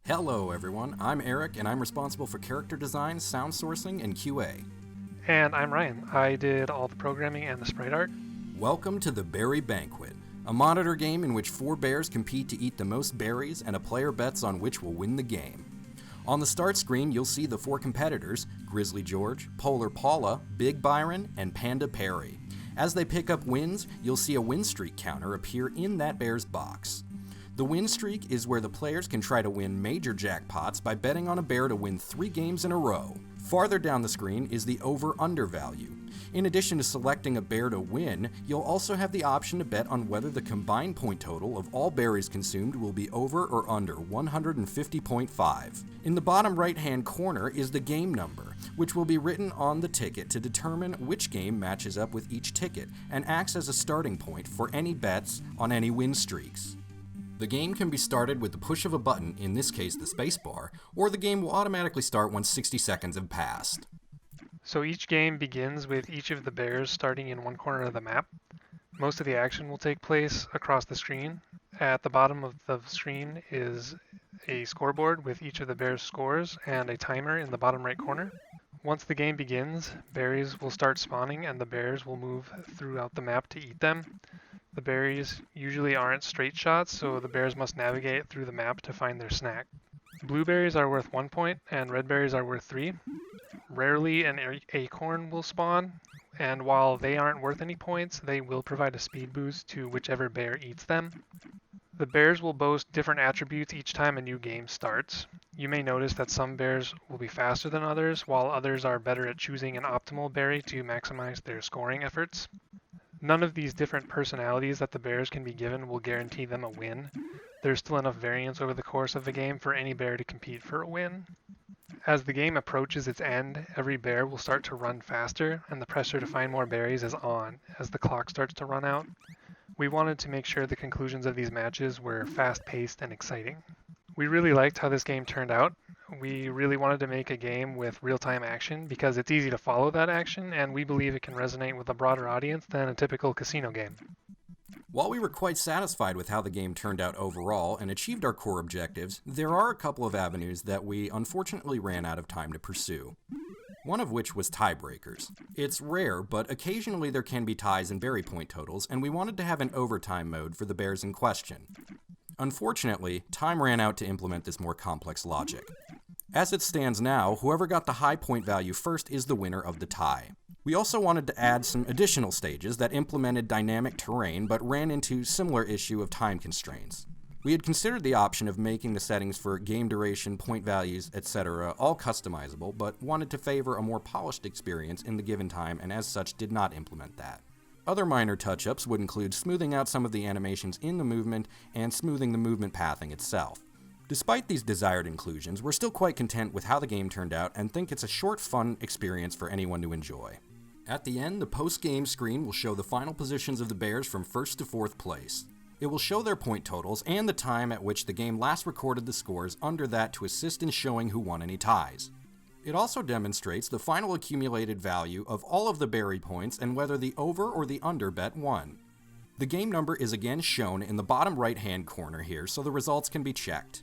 Hello everyone, I'm Eric and I'm responsible for character design, sound sourcing, and QA. And I'm Ryan. I did all the programming and the sprite art. Welcome to the Beary Banquet, a monitor game in which 4 bears compete to eat the most berries and a player bets on which will win the game. On the start screen, you'll see the 4 competitors, Grizzly George, Polar Paula, Big Byron, and Panda Perry. As they pick up wins, you'll see a win streak counter appear in that bear's box. The win streak is where the players can try to win major jackpots by betting on a bear to win 3 games in a row. Farther down the screen is the over-under value. In addition to selecting a bear to win, you'll also have the option to bet on whether the combined point total of all berries consumed will be over or under 150.5. In the bottom right-hand corner is the game number, which will be written on the ticket to determine which game matches up with each ticket and acts as a starting point for any bets on any win streaks. The game can be started with the push of a button, in this case the spacebar, or the game will automatically start once 60 seconds have passed. So each game begins with each of the bears starting in one corner of the map. Most of the action will take place across the screen. At the bottom of the screen is a scoreboard with each of the bears' scores and a timer in the bottom right corner. Once the game begins, berries will start spawning and the bears will move throughout the map to eat them. The berries usually aren't straight shots, so the bears must navigate through the map to find their snack. Blueberries are worth 1 point, and red berries are worth 3. Rarely an acorn will spawn, and while they aren't worth any points, they will provide a speed boost to whichever bear eats them. The bears will boast different attributes each time a new game starts. You may notice that some bears will be faster than others, while others are better at choosing an optimal berry to maximize their scoring efforts. None of these different personalities that the bears can be given will guarantee them a win. There's still enough variance over the course of the game for any bear to compete for a win. As the game approaches its end, every bear will start to run faster, and the pressure to find more berries is on as the clock starts to run out. We wanted to make sure the conclusions of these matches were fast-paced and exciting. We really liked how this game turned out. We really wanted to make a game with real-time action because it's easy to follow that action, and we believe it can resonate with a broader audience than a typical casino game. While we were quite satisfied with how the game turned out overall and achieved our core objectives, there are a couple of avenues that we unfortunately ran out of time to pursue. One of which was tiebreakers. It's rare, but occasionally there can be ties in berry point totals, and we wanted to have an overtime mode for the bears in question. Unfortunately, time ran out to implement this more complex logic. As it stands now, whoever got the high point value first is the winner of the tie. We also wanted to add some additional stages that implemented dynamic terrain but ran into similar issue of time constraints. We had considered the option of making the settings for game duration, point values, etc. all customizable, but wanted to favor a more polished experience in the given time and as such did not implement that. Other minor touch-ups would include smoothing out some of the animations in the movement and smoothing the movement pathing itself. Despite these desired inclusions, we're still quite content with how the game turned out and think it's a short, fun experience for anyone to enjoy. At the end, the post-game screen will show the final positions of the bears from 1st to 4th place. It will show their point totals and the time at which the game last recorded the scores under that to assist in showing who won any ties. It also demonstrates the final accumulated value of all of the berry points and whether the over or the under bet won. The game number is again shown in the bottom right-hand corner here so the results can be checked.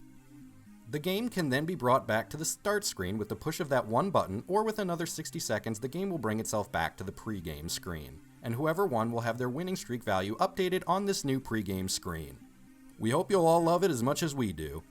The game can then be brought back to the start screen with the push of that one button, or with another 60 seconds the game will bring itself back to the pre-game screen, and whoever won will have their winning streak value updated on this new pre-game screen. We hope you'll all love it as much as we do.